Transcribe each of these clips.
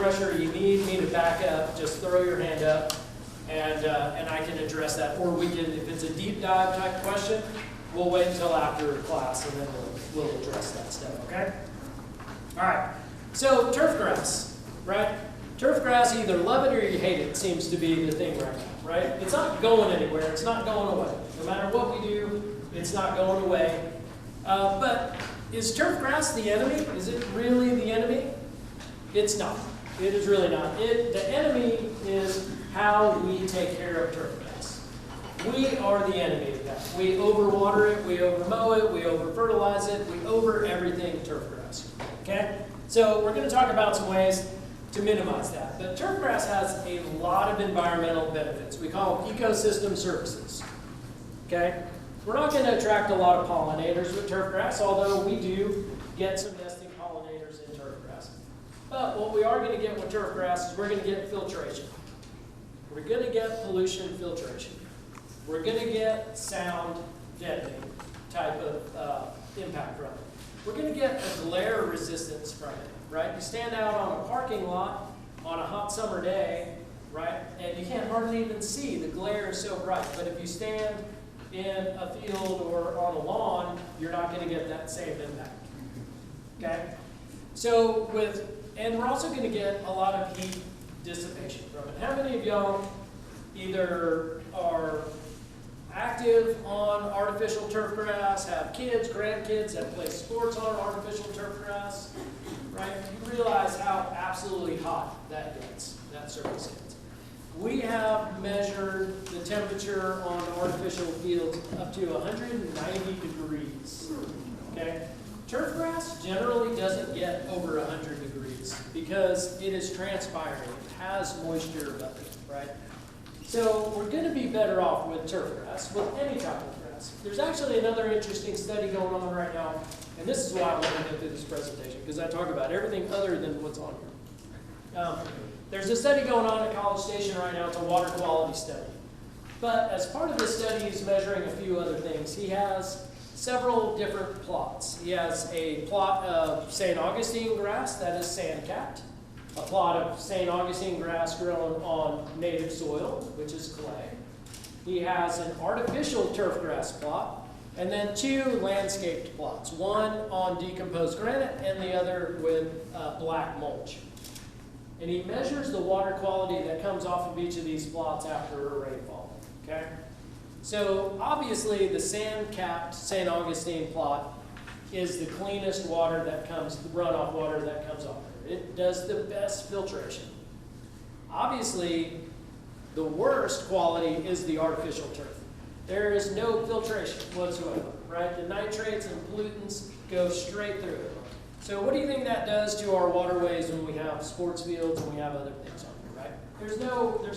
pressure you need me to back up, just throw your hand up, and I can address that. Or we can, if it's a deep dive type question, we'll wait until after class, and then we'll address that stuff, okay? All right, so turf grass, right? Turf grass, either love it or you hate it, seems to be the thing right now, right? It's not going anywhere. It's not going away. No matter what we do, it's not going away. But is turf grass the enemy? Is it really the enemy? It's not. It is really not. The enemy is how we take care of turf grass. We are the enemy of that. We overwater it, we overmow it, we over-fertilize it, we over everything turf grass. Okay? So we're going to talk about some ways to minimize that. But turf grass has a lot of environmental benefits. We call them ecosystem services. Okay? We're not going to attract a lot of pollinators with turf grass, although we do get some nesting pollinators in turf grass. But what we are going to get with turf grass is we're going to get filtration. We're going to get pollution filtration. We're going to get sound deadening type of impact from it. We're going to get a glare resistance from it, right? You stand out on a parking lot on a hot summer day, right, and you can't hardly even see. The glare is so bright. But if you stand in a field or on a lawn, you're not going to get that same impact. Okay? So and we're also going to get a lot of heat dissipation from it. How many of y'all either are active on artificial turf grass, have kids, grandkids that play sports on artificial turf grass, right? You realize how absolutely hot that gets, that surface gets. We have measured the temperature on artificial fields up to 190 degrees, okay? Turf grass generally doesn't get over 100 degrees because it is transpiring. It has moisture above it, right? So we're going to be better off with turf grass, with any type of grass. There's actually another interesting study going on right now, and this is why I want to go through this presentation, because I talk about everything other than what's on here. There's a study going on at College Station right now. It's a water quality study. But as part of this study, he's measuring a few other things. He has several different plots. He has a plot of St. Augustine grass that is sand-capped, a plot of St. Augustine grass grown on native soil, which is clay. He has an artificial turf grass plot, and then two landscaped plots, one on decomposed granite and the other with black mulch. And he measures the water quality that comes off of each of these plots after a rainfall. Okay? So obviously the sand-capped St. Augustine plot is the cleanest water that comes, the runoff water that comes off. It does the best filtration. Obviously, the worst quality is the artificial turf. There is no filtration whatsoever, right? The nitrates and pollutants go straight through it. So what do you think that does to our waterways when we have sports fields and we have other things on there, right? There's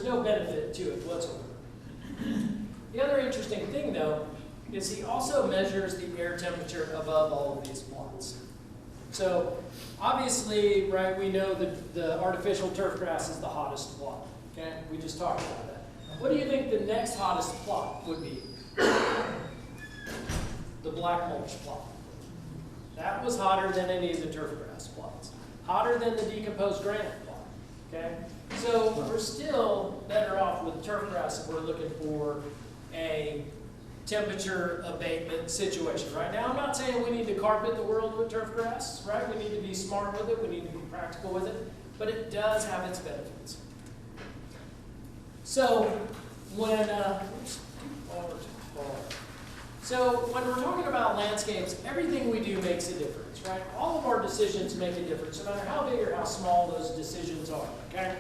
no benefit to it whatsoever. The other interesting thing, though, is he also measures the air temperature above all of these plots. So obviously, right, we know that the artificial turf grass is the hottest plot. Okay, we just talked about that. What do you think the next hottest plot would be? The black mulch plot. That was hotter than any of the turf grass plots. Hotter than the decomposed granite plot. Okay, so we're still better off with turf grass if we're looking for a temperature abatement situation. Right now, I'm not saying we need to carpet the world with turf grass, right? We need to be smart with it, we need to be practical with it, but it does have its benefits. So when we're talking about landscapes, everything we do makes a difference, right? All of our decisions make a difference, no matter how big or how small those decisions are, okay?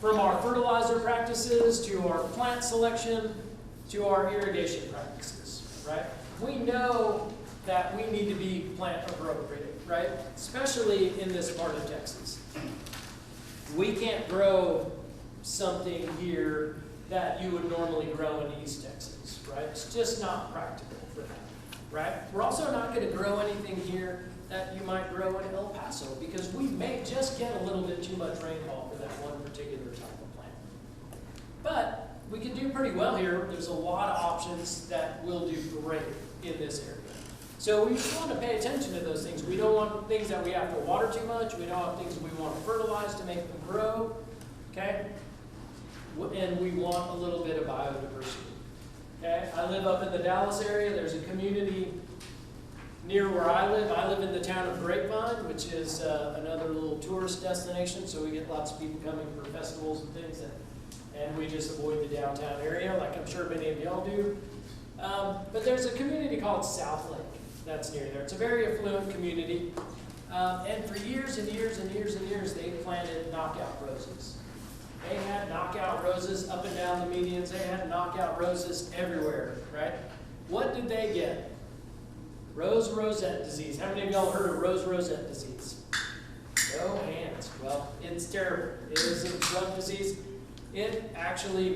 From our fertilizer practices to our plant selection, to our irrigation practices, right? We know that we need to be plant appropriate, right? Especially in this part of Texas. We can't grow something here that you would normally grow in East Texas, right? It's just not practical for that, right? We're also not going to grow anything here that you might grow in El Paso because we may just get a little bit too much rainfall for that one particular type of plant. But we can do pretty well here. There's a lot of options that will do great in this area. So we want to pay attention to those things. We don't want things that we have to water too much. We don't want things we want to fertilize to make them grow, okay? And we want a little bit of biodiversity, okay? I live up in the Dallas area. There's a community near where I live. I live in the town of Grapevine, which is another little tourist destination, so we get lots of people coming for festivals and things, and we just avoid the downtown area, like I'm sure many of y'all do. But there's a community called South Lake that's near there. It's a very affluent community, and for years and years and years and years, they planted knockout roses. They had knockout roses up and down the medians. They had knockout roses everywhere, right? What did they get? Rose-rosette disease. How many of y'all heard of rose-rosette disease? No hands. Well, it's terrible. It is a drug disease. It actually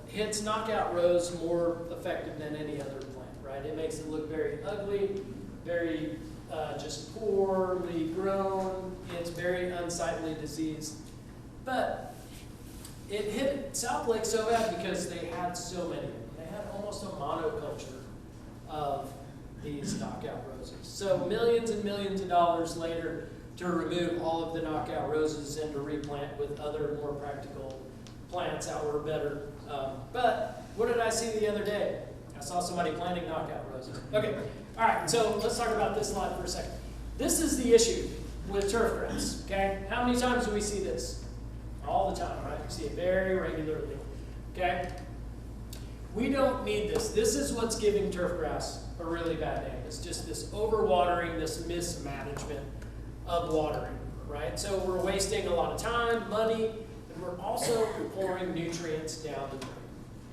hits knockout rose more effective than any other plant, right? It makes it look very ugly, very just poorly grown. It's very unsightly disease. But it hit South Lake so bad because they had so many. They had almost a monoculture of these knockout roses. So millions and millions of dollars later to remove all of the knockout roses and to replant with other more practical plants that were better. But what did I see the other day? I saw somebody planting knockout roses. Okay, all right, so let's talk about this slide for a second. This is the issue with turf grass, okay? How many times do we see this? All the time, right? We see it very regularly, okay? We don't need this. This is what's giving turf grass a really bad name. It's just this overwatering, this mismanagement of watering, right? So we're wasting a lot of time, money, and we're also pouring nutrients down the drain,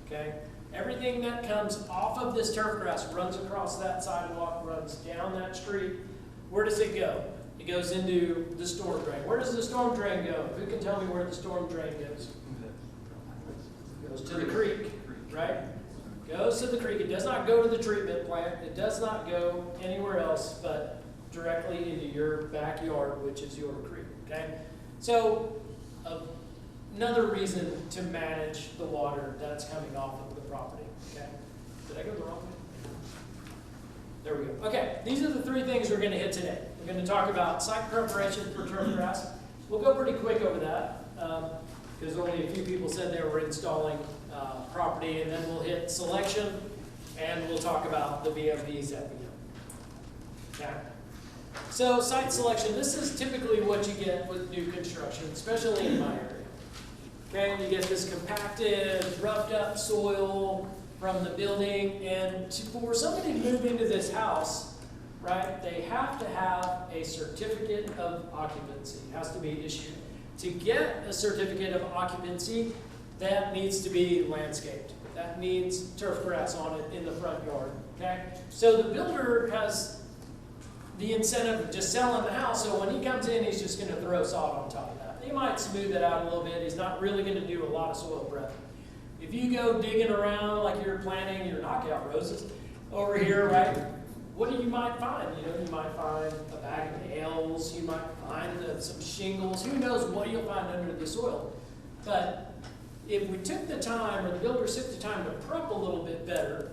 okay? Everything that comes off of this turf grass runs across that sidewalk, runs down that street. Where does it go? It goes into the storm drain. Where does the storm drain go? Who can tell me where the storm drain goes? It goes to the creek, right? Goes to the creek. It does not go to the treatment plant. It does not go anywhere else but directly into your backyard, which is your creek, okay? So another reason to manage the water that's coming off of the property, okay? Did I go the wrong way? There we go. Okay, these are the three things we're going to hit today. We're going to talk about site preparation for turf grass. We'll go pretty quick over that because only a few people said they were installing property, and then we'll hit selection, and we'll talk about the VMPs at the end. Okay? So site selection, this is typically what you get with new construction, especially in my area. Okay, you get this compacted, roughed up soil from the building, and for somebody to move into this house, right, they have to have a certificate of occupancy. It has to be issued. To get a certificate of occupancy, that needs to be landscaped. That needs turf grass on it in the front yard, okay? So the builder has the incentive of just selling the house, so when he comes in, he's just gonna throw sod on top of that. He might smooth it out a little bit. He's not really gonna do a lot of soil prep. If you go digging around like you're planting your knockout roses over here, right, what do you might find? You know, you might find a bag of nails, you might find some shingles, who knows what you'll find under the soil. But if we took the time, or the builders took the time to prep a little bit better,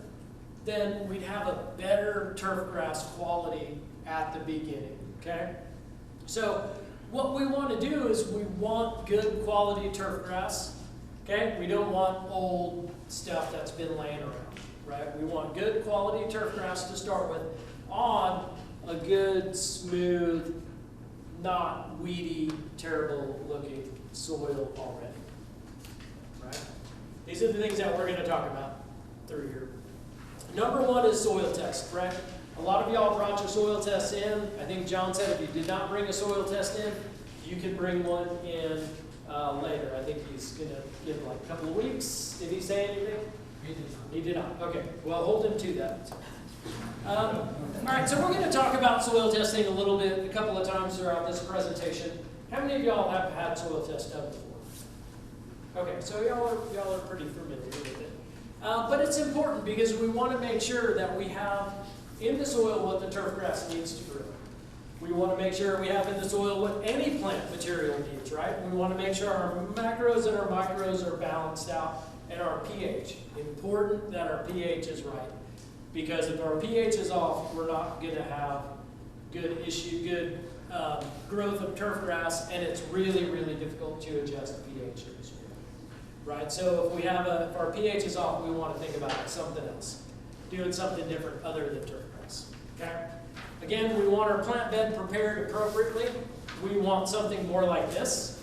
then we'd have a better turf grass quality at the beginning, okay? So what we want to do is we want good quality turf grass, okay? We don't want old stuff that's been laying around, right? We want good quality turf grass to start with on a good, smooth, not weedy, terrible looking soil already. Right? These are the things that we're going to talk about through here. Number one is soil test, right? A lot of y'all brought your soil tests in. I think John said if you did not bring a soil test in, you can bring one in later. I think he's going to give like a couple of weeks. Did he say anything? He did not. He did not. Okay. Well, hold him to that. All right, so we're going to talk about soil testing a little bit, a couple of times throughout this presentation. How many of y'all have had soil tests done before? Okay, so y'all are pretty familiar with it. But it's important because we want to make sure that we have in the soil what the turf grass needs to grow. We want to make sure we have in the soil what any plant material needs, right? We want to make sure our macros and our micros are balanced out and our pH. Important that our pH is right. Because if our pH is off, we're not going to have good growth of turf grass, and it's really, really difficult to adjust the pH in this area. Right? So if our pH is off, we want to think about something else, doing something different other than turf grass. Okay? Again, we want our plant bed prepared appropriately. We want something more like this,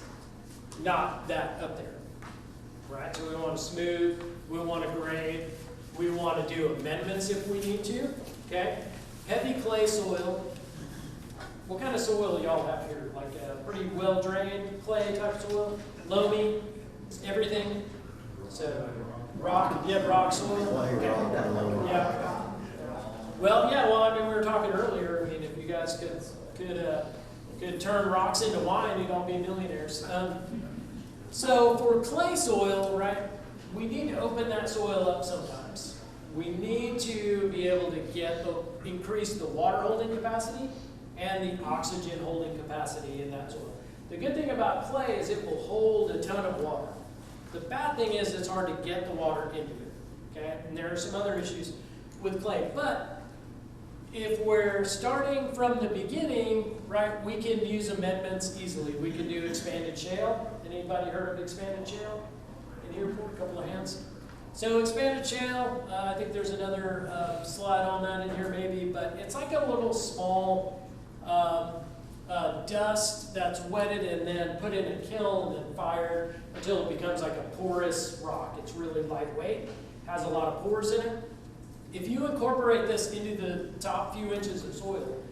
not that up there. Right? So we want to smooth, we want to grade, we want to do amendments if we need to. Okay? Heavy clay soil. What kind of soil y'all have here? Like a pretty well-drained clay type soil? Loamy? Everything? So, rock? You have rock soil? Okay. Yeah. Well, yeah, I mean, we were talking earlier, I mean, if you guys could turn rocks into wine, you'd all be millionaires. So for clay soil, right, we need to open that soil up sometimes. We need to be able to increase the water holding capacity and the oxygen holding capacity in that soil. The good thing about clay is it will hold a ton of water. The bad thing is it's hard to get the water into it, okay? And there are some other issues with clay. But if we're starting from the beginning, right, we can use amendments easily. We can do expanded shale. Anybody heard of expanded shale? In here, for a couple of hands. So expanded shale, I think there's another slide on that in here maybe, but it's like a little small dust that's wetted and then put in a kiln and fired until it becomes like a porous rock. It's really lightweight, has a lot of pores in it. If you incorporate this into the top few inches of soil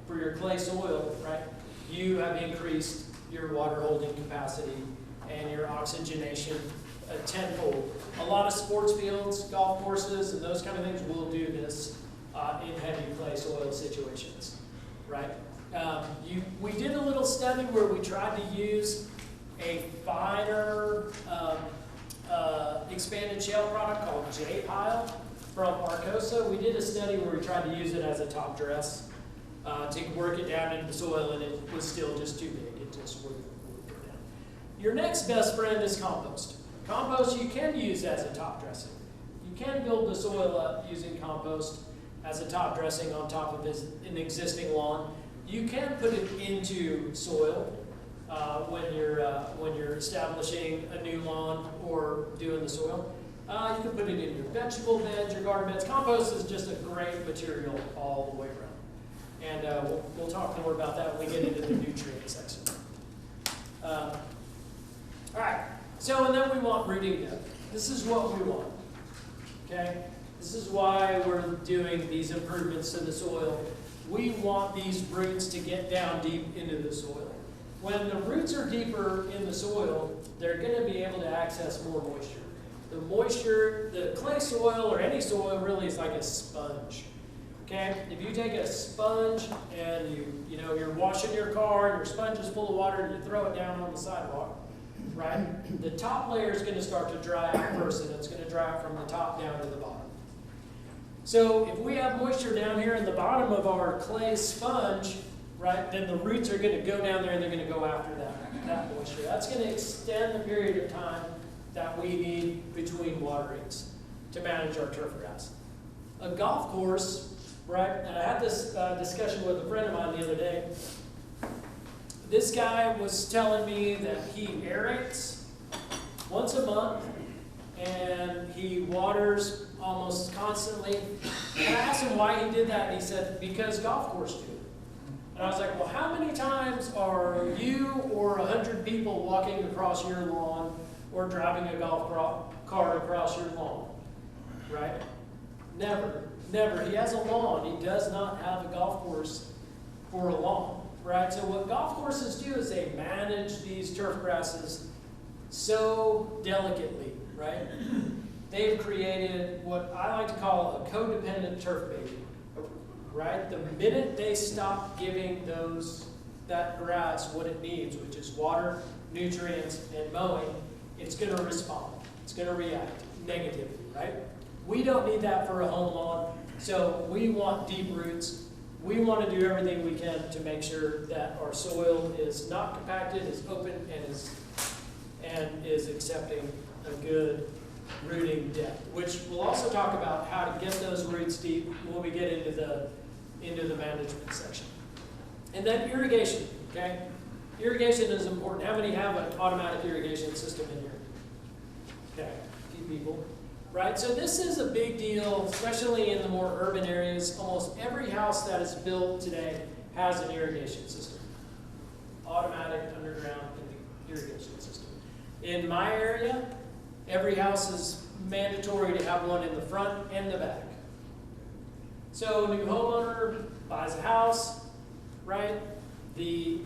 for your clay soil, right, you have increased your water holding capacity and your oxygenation tenfold. A lot of sports fields, golf courses, and those kind of things will do this in heavy clay soil situations, right? We did a little study where we tried to use a finer expanded shale product called J-Pile from Arcosa. We did a study where we tried to use it as a top dress to work it down into the soil, and it was still just too big. It just wouldn't go down. Your next best friend is compost. Compost you can use as a top dressing. You can build the soil up using compost as a top dressing on top of an existing lawn. You can put it into soil when you're establishing a new lawn or doing the soil. You can put it in your vegetable beds, your garden beds. Compost is just a great material all the way around. And we'll talk more about that when we get into the nutrient section. All right, so and then we want rooting depth. This is what we want, okay? This is why we're doing these improvements to the soil. We want these roots to get down deep into the soil. When the roots are deeper in the soil, they're going to be able to access more moisture. The moisture, the clay soil or any soil really is like a sponge. Okay? If you take a sponge and you're washing your car and your sponge is full of water and you throw it down on the sidewalk, right? The top layer is going to start to dry out first, and it's going to dry out from the top down to the bottom. So if we have moisture down here in the bottom of our clay sponge, right, then the roots are going to go down there and they're going to go after that moisture. That's going to extend the period of time that we need between waterings to manage our turf grass. A golf course, right, and I had this discussion with a friend of mine the other day. This guy was telling me that he aerates once a month and he waters almost constantly. And I asked him why he did that, and he said, because golf course do it. And I was like, well, how many times are you or 100 people walking across your lawn or driving a golf cart across your lawn? Right? Never. Never. He has a lawn. He does not have a golf course for a lawn. Right? So what golf courses do is they manage these turf grasses so delicately, right? They've created what I like to call a codependent turf baby, right? The minute they stop giving that grass what it needs, which is water, nutrients, and mowing, it's going to respond. It's going to react negatively, right? We don't need that for a home lawn, so we want deep roots. We want to do everything we can to make sure that our soil is not compacted, is open, and is accepting a good rooting depth, which we'll also talk about how to get those roots deep when we get into the management section. And then irrigation, okay? Irrigation is important. How many have an automatic irrigation system in here? Okay, a few people. Right, so this is a big deal, especially in the more urban areas. Almost every house that is built today has an irrigation system. Automatic underground irrigation system. In my area, every house is mandatory to have one in the front and the back. So a new homeowner buys a house, right? The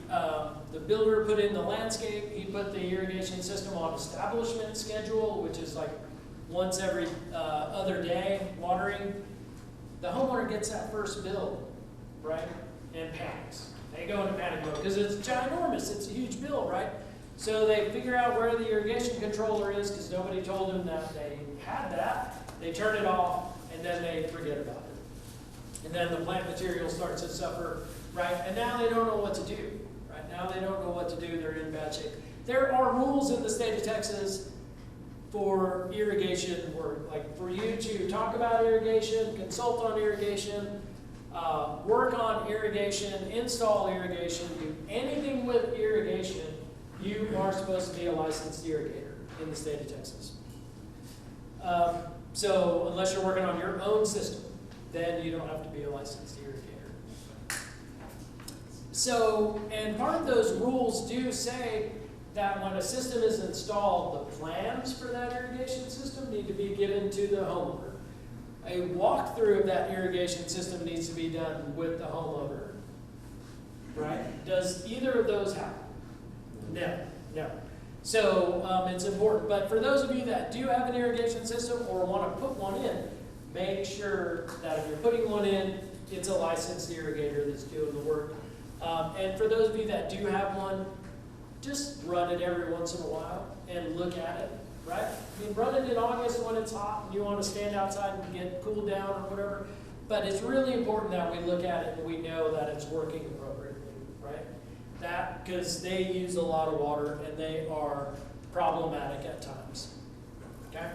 builder put in the landscape, he put the irrigation system on establishment schedule, which is like once every other day watering. The homeowner gets that first bill, right? And panics. They go into panic mode because it's ginormous, it's a huge bill, right? So they figure out where the irrigation controller is because nobody told them that they had that. They turn it off and then they forget about it. And then the plant material starts to suffer, right? And now they don't know what to do, right? Now they don't know what to do, they're in bad shape. There are rules in the state of Texas for irrigation work, like for you to talk about irrigation, consult on irrigation, work on irrigation, install irrigation, do anything with irrigation, you are supposed to be a licensed irrigator in the state of Texas. So unless you're working on your own system, then you don't have to be a licensed irrigator. So, and part of those rules do say that when a system is installed, the plans for that irrigation system need to be given to the homeowner. A walkthrough of that irrigation system needs to be done with the homeowner, right? Does either of those happen? No. So it's important. But for those of you that do have an irrigation system or want to put one in, make sure that if you're putting one in, it's a licensed irrigator that's doing the work. And for those of you that do have one, just run it every once in a while and look at it, right? I mean, run it in August when it's hot and you want to stand outside and get cooled down or whatever. But it's really important that we look at it and we know that it's working appropriately, right? That, because they use a lot of water and they are problematic at times. Okay?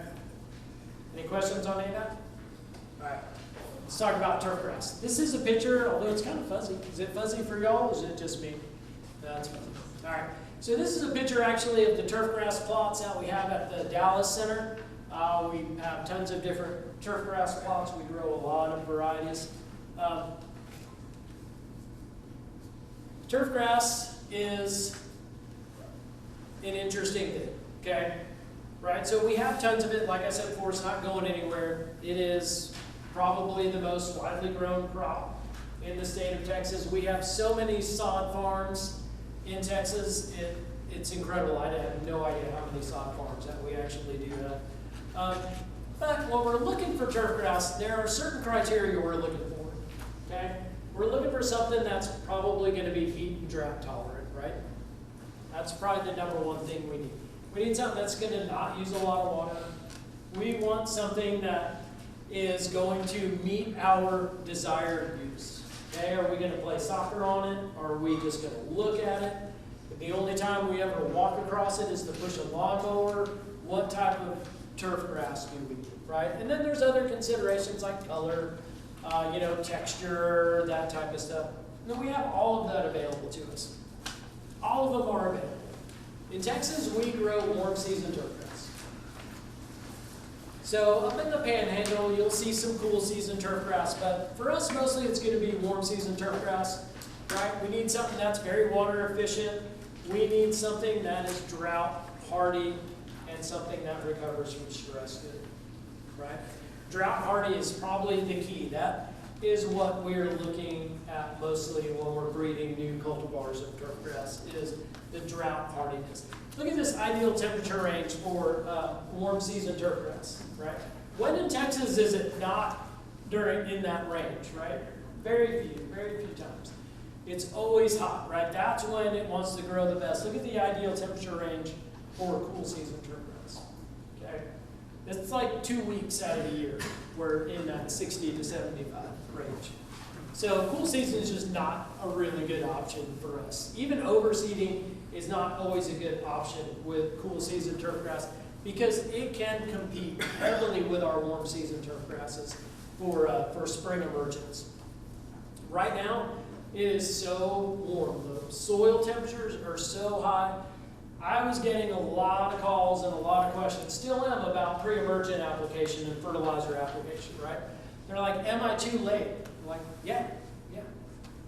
Any questions on any of that? All right. Let's talk about turf grass. This is a picture, although it's kind of fuzzy. Is it fuzzy for y'all or is it just me? No, it's fuzzy. All right. So this is a picture actually of the turf grass plots that we have at the Dallas Center. We have tons of different turf grass plots. We grow a lot of varieties. Turf grass is an interesting thing, okay? Right, so we have tons of it. Like I said before, it's not going anywhere. It is probably the most widely grown crop in the state of Texas. We have so many sod farms in Texas, it's incredible. I have no idea how many sod farms that we actually do have. But when we're looking for turf grass, there are certain criteria we're looking for, okay? We're looking for something that's probably going to be heat and drought tolerant, right? That's probably the number one thing we need. We need something that's going to not use a lot of water. We want something that is going to meet our desired use. Okay, are we going to play soccer on it? Or are we just going to look at it? If the only time we ever walk across it is to push a lawnmower, what type of turf grass do we need, right? And then there's other considerations like color, texture, that type of stuff. And then we have all of that available to us. All of them are available. In Texas, we grow warm season turf grass. So up in the Panhandle, you'll see some cool season turf grass, but for us, mostly it's going to be warm season turf grass, right? We need something that's very water efficient. We need something that is drought hardy and something that recovers from stress good, right? Drought hardy is probably the key. That is what we're looking at mostly when we're breeding new cultivars of turf grass, is the drought hardiness. Look at this ideal temperature range for warm season turf grass, right? When in Texas is it not in that range, right? Very few times. It's always hot, right? That's when it wants to grow the best. Look at the ideal temperature range for cool season turf grass, okay? It's like 2 weeks out of the year we're in that 60 to 75 range. So cool season is just not a really good option for us. Even overseeding is not always a good option with cool season turf grass. because it can compete heavily with our warm season turf grasses for spring emergence. Right now, it is so warm. The soil temperatures are so high. I was getting a lot of calls and a lot of questions, still am, about pre-emergent application and fertilizer application, right? They're like, am I too late? I'm like, yeah,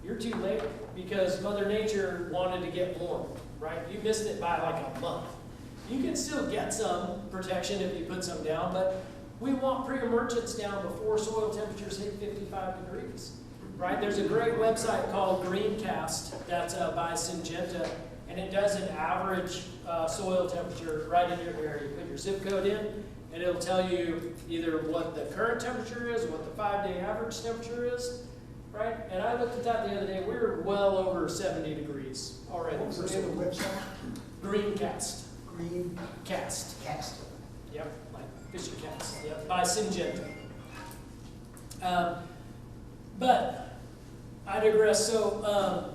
you're too late because Mother Nature wanted to get warm, right? You missed it by like a month. You can still get some protection if you put some down, but we want pre-emergence down before soil temperatures hit 55 degrees, right? There's a great website called Greencast that's by Syngenta, and it does an average soil temperature right in your area. You put your zip code in, and it'll tell you either what the current temperature is, what the 5-day average temperature is, right? And I looked at that the other day. We were well over 70 degrees already. What was the name of the website? Greencast. Greencast. Cast. Yep, like fishy cats. Yep, by Syngenta. But I digress. So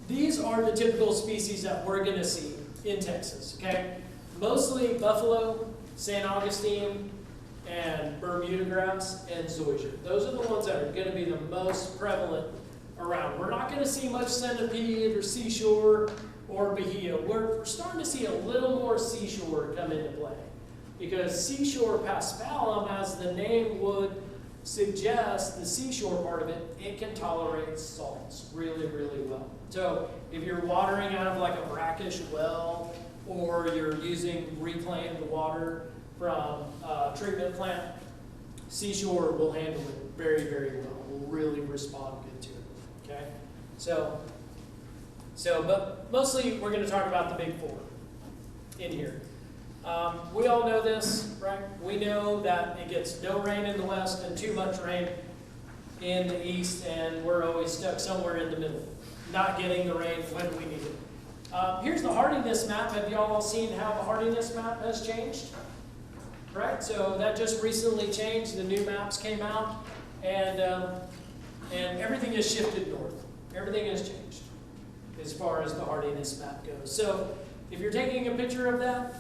these are the typical species that we're going to see in Texas. Okay, mostly buffalo, St. Augustine, and Bermuda grass and zoysia. Those are the ones that are going to be the most prevalent around. We're not going to see much centipede or seashore or bahia. We're starting to see a little more seashore come into play because seashore paspalum, as the name would suggest, the seashore part of it, it can tolerate salts really, really well. So if you're watering out of like a brackish well, or you're using reclaimed water from a treatment plant, seashore will handle it very, very well. Will really respond good to it. Okay, but mostly we're going to talk about the big four in here. We all know this, right? We know that it gets no rain in the west and too much rain in the east, and we're always stuck somewhere in the middle, not getting the rain when we need it. Here's the hardiness map. Have y'all all seen how the hardiness map has changed? Right, so that just recently changed. The new maps came out, and everything has shifted north. Everything has changed as far as the hardiness map goes. So if you're taking a picture of that,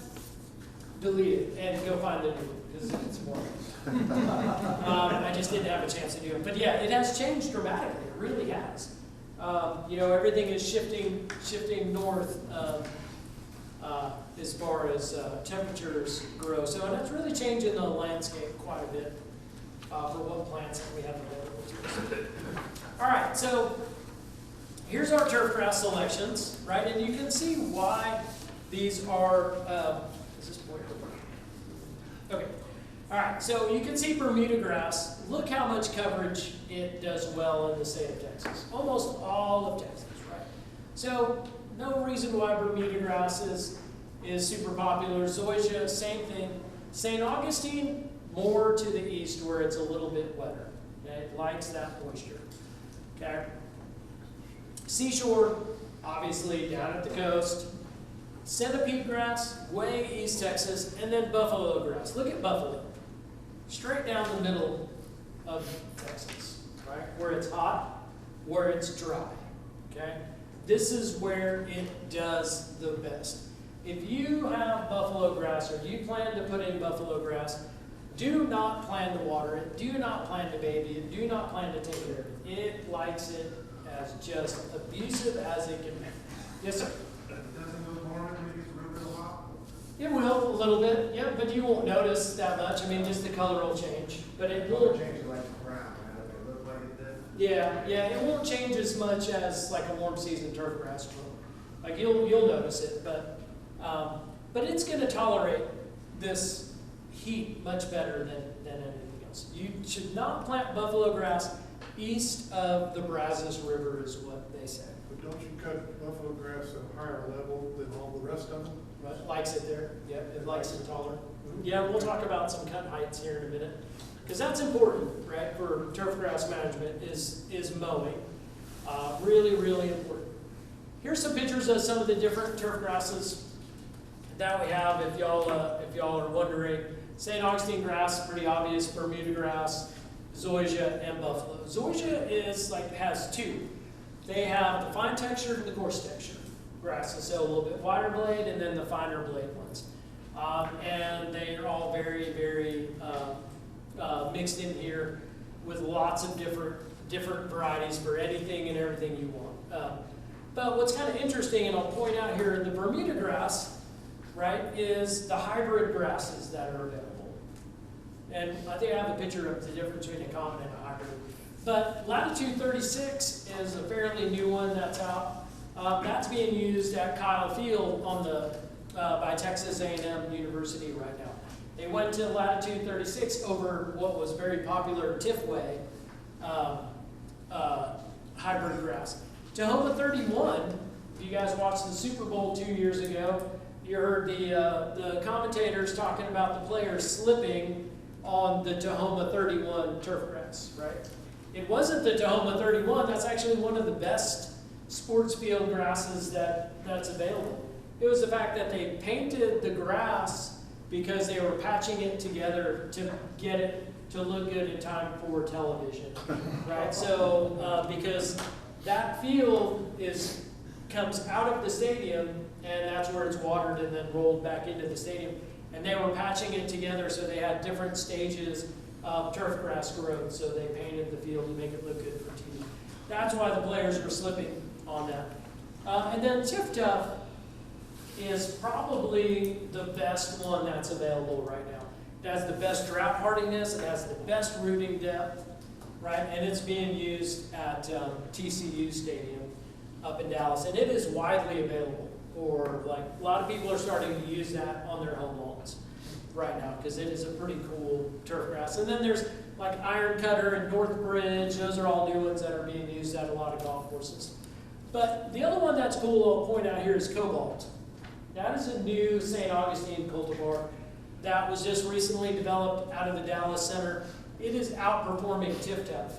delete it and go find a new one because it's more. I just didn't have a chance to do it, but yeah, it has changed dramatically. It really has. Everything is shifting north as far as temperatures grow. So, and it's really changing the landscape quite a bit for what plants that we have available to us. All right, so here's our turf grass selections, right? And you can see why these are, is this pointer? Okay. All right, so you can see Bermuda grass. Look how much coverage it does well in the state of Texas. Almost all of Texas, right? So no reason why Bermuda grass is super popular. Zoysia, same thing. St. Augustine, more to the east where it's a little bit wetter. Okay? It likes that moisture. Okay? Seashore, obviously down at the coast. Centipede grass, way east Texas, and then buffalo grass. Look at buffalo. Straight down the middle of Texas, right? Where it's hot, where it's dry, okay? This is where it does the best. If you have buffalo grass or you plan to put in buffalo grass, do not plan to water it, do not plan to baby it, do not plan to take care of it. It likes it as just abusive as it can be. Yes, sir? It will, a little bit, yeah, but you won't notice that much. I mean, just the color will change, but it won't change like brown. It look like it did. Yeah, it won't change as much as like a warm season turf grass will. Like you'll notice it, but it's going to tolerate this heat much better than anything else. You should not plant buffalo grass east of the Brazos River, is what they say. But don't you cut buffalo grass at a higher level than all the rest of them? It likes it there. Yep, it likes it taller. Yeah, we'll talk about some cut heights here in a minute. Because that's important, right, for turf grass management is mowing. Really, really important. Here's some pictures of some of the different turf grasses that we have if y'all are wondering. St. Augustine grass, pretty obvious, Bermuda grass, zoysia, and buffalo. Zoysia has two. They have the fine texture and the coarse texture grasses, so a little bit wider blade and then the finer blade ones. And they are all very, very mixed in here with lots of different varieties for anything and everything you want. But what's kind of interesting, and I'll point out here, the Bermuda grass, right, is the hybrid grasses that are available. And I think I have a picture of the difference between a common and a hybrid. But Latitude 36 is a fairly new one that's out. That's being used at Kyle Field on the by Texas A&M University right now. They went to Latitude 36 over what was very popular Tifway hybrid grass. Tahoma 31, if you guys watched the Super Bowl 2 years ago, you heard the commentators talking about the players slipping on the Tahoma 31 turf grass, right? It wasn't the Tahoma 31, that's actually one of the best sports field grasses that's available. It was the fact that they painted the grass because they were patching it together to get it to look good in time for television, right? So, because that field comes out of the stadium, and that's where it's watered and then rolled back into the stadium. And they were patching it together so they had different stages of turf grass growth, so they painted the field to make it look good for TV. That's why the players were slipping on that. And then Tif Tuff is probably the best one that's available right now. It has the best drought hardiness, it has the best rooting depth, right? And it's being used at TCU Stadium up in Dallas, and it is widely available. Or like a lot of people are starting to use that on their home lawns right now because it is a pretty cool turf grass. And then there's like Iron Cutter and Northbridge. Those are all new ones that are being used at a lot of golf courses. But the other one that's cool I'll point out here is Cobalt. That is a new St. Augustine cultivar that was just recently developed out of the Dallas Center. It is outperforming Tif Tuff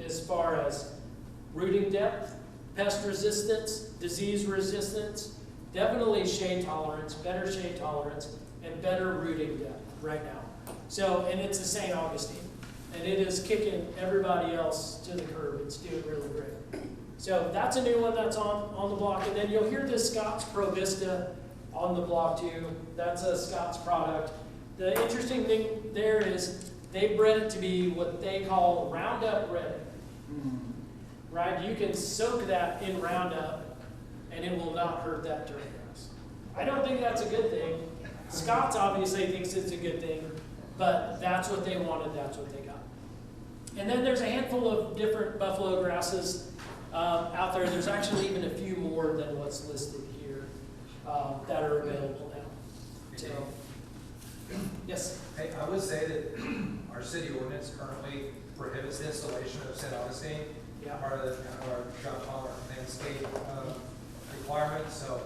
as far as rooting depth, pest resistance, disease resistance, definitely shade tolerance, better shade tolerance, and better rooting depth right now. So, and it's a St. Augustine, and it is kicking everybody else to the curb. It's doing really great. So that's a new one that's on the block, and then you'll hear this Scott's Pro Vista on the block too. That's a Scott's product. The interesting thing there is they bred it to be what they call Roundup ready. Right? You can soak that in Roundup and it will not hurt that turf grass. I don't think that's a good thing. Scott's obviously thinks it's a good thing, but that's what they wanted, that's what they got. And then there's a handful of different buffalo grasses out there. There's actually even a few more than what's listed here that are available now. So, yes? Hey, I would say that our city ordinance currently prohibits the installation of St. Augustine. Yeah. Part of our drought tolerant landscape requirements. So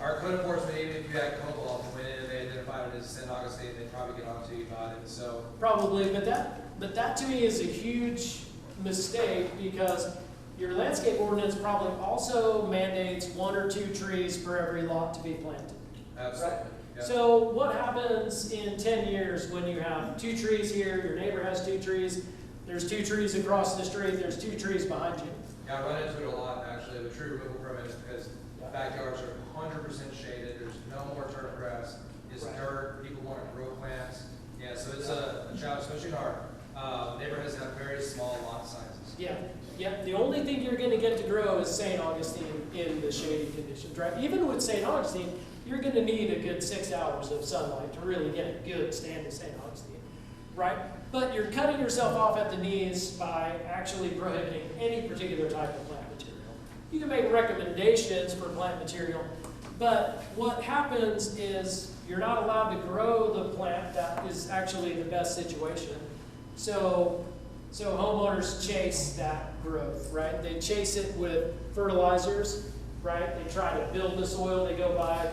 our code enforcement, even if you had cobalt and went in and they identified it as St. Augustine, they'd probably get onto you about it. So probably, but that to me is a huge mistake because your landscape ordinance probably also mandates 1 or 2 trees for every lot to be planted. absolutely. Right? Yeah. So what happens in 10 years when you have 2 trees here, your neighbor has 2 trees, there's 2 trees across the street, there's 2 trees behind you. Yeah, I run into it a lot actually with tree removal permits because backyards are 100% shaded. There's no more turf grass. It's Right. dirt. People want to grow plants. Yeah, so it's a challenge, especially in our neighborhoods that have very small lot sizes. Yeah. The only thing you're going to get to grow is St. Augustine in the shady conditions, right? Even with St. Augustine, you're going to need a good 6 hours of sunlight to really get a good stand of St. Augustine, right? But you're cutting yourself off at the knees by actually prohibiting any particular type of plant material. You can make recommendations for plant material, but what happens is you're not allowed to grow the plant that is actually the best situation. So homeowners chase that growth, right? They chase it with fertilizers, right? They try to build the soil. They go buy,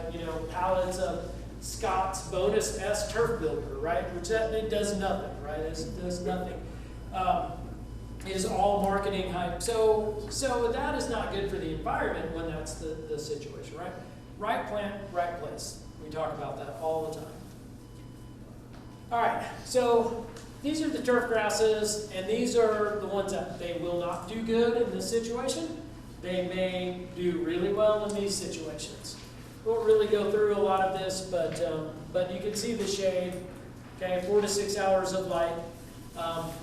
pallets of Scott's Bonus S Turf Builder, right? Which it does nothing, right? It does nothing. It is all marketing hype. So that is not good for the environment when that's the situation, right? Right plant, right place. We talk about that all the time. All right, so these are the turf grasses, and these are the ones that they will not do good in this situation. They may do really well in these situations. won't really go through a lot of this, but you can see the shade, okay, 4 to 6 hours of light.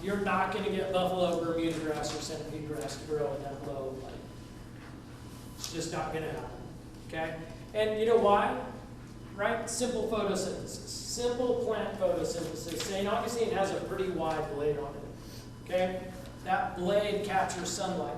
You're not going to get buffalo, Bermuda grass, or centipede grass to grow in that low light. It's just not going to happen, okay? And you know why? Right? Simple photosynthesis. Simple plant photosynthesis. St. Augustine has a pretty wide blade on it, okay? That blade captures sunlight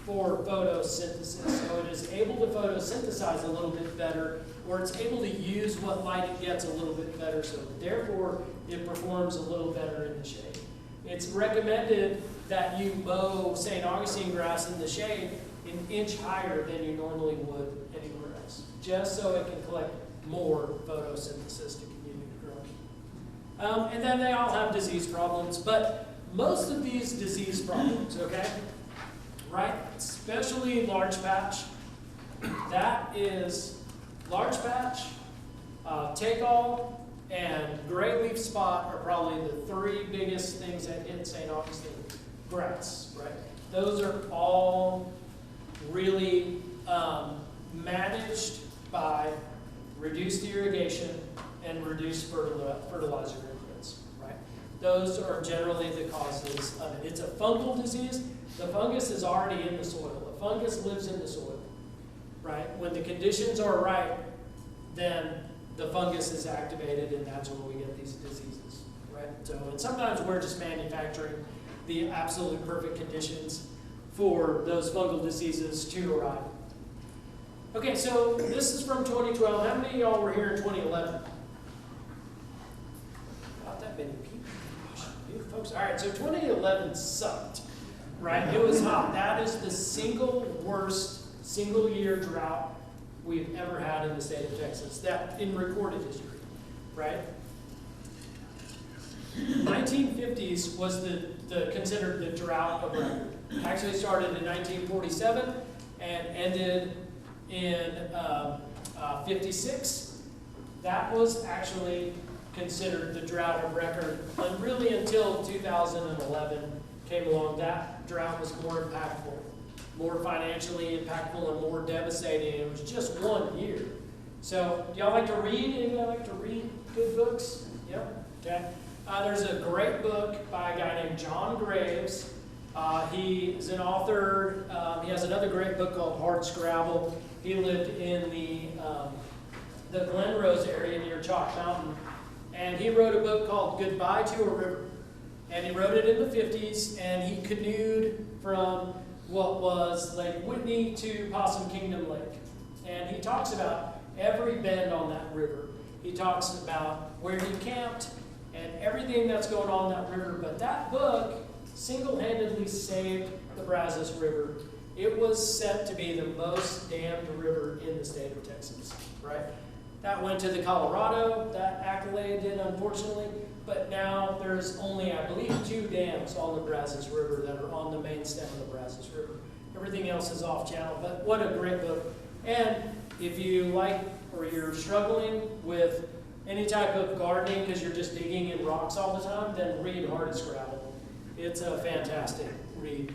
for photosynthesis. So it is able to photosynthesize a little bit better, or it's able to use what light it gets a little bit better, so therefore it performs a little better in the shade. It's recommended that you mow St. Augustine grass in the shade an inch higher than you normally would anywhere else, just so it can collect more photosynthesis to continue to grow. And then they all have disease problems, but most of these disease problems, okay, right, especially large patch, that is large patch, take-all, and gray leaf spot are probably the 3 biggest things that hit St. Augustine. Grass, right? Those are all really managed by reduced irrigation and reduced fertilizer inputs, right? Those are generally the causes of it. It's a fungal disease. The fungus is already in the soil. The fungus lives in the soil, right? When the conditions are right, then the fungus is activated, and that's when we get these diseases, right? So, and sometimes we're just manufacturing the absolute perfect conditions for those fungal diseases to arrive. Okay, so this is from 2012. How many of y'all were here in 2011? Not that many people. Gosh, you folks. All right, so 2011 sucked, right? It was hot. That is the single worst single-year drought we've ever had in the state of Texas, that in recorded history, right? 1950s was considered the drought of record. Actually started in 1947 and ended in 56. That was actually considered the drought of record, and really until 2011 came along, that drought was more impactful, more financially impactful, and more devastating. It was just 1 year. So, do y'all like to read? Anybody like to read good books? Yep. Okay. There's a great book by a guy named John Graves. He is an author. He has another great book called Hard Scrabble. He lived in the Glen Rose area near Chalk Mountain, and he wrote a book called Goodbye to a River. And he wrote it in the 50s, and he canoed from what was Lake Whitney to Possum Kingdom Lake. And he talks about every bend on that river. He talks about where he camped and everything that's going on in that river. But that book single-handedly saved the Brazos River. It was set to be the most dammed river in the state of Texas, right? That went to the Colorado, that accolade did, unfortunately. But now there's only, I believe, 2 dams on the Brazos River that are on the main stem of the Brazos River. Everything else is off channel, but what a great book. And if you like, or you're struggling with any type of gardening because you're just digging in rocks all the time, then read Hard Scrabble. It's a fantastic read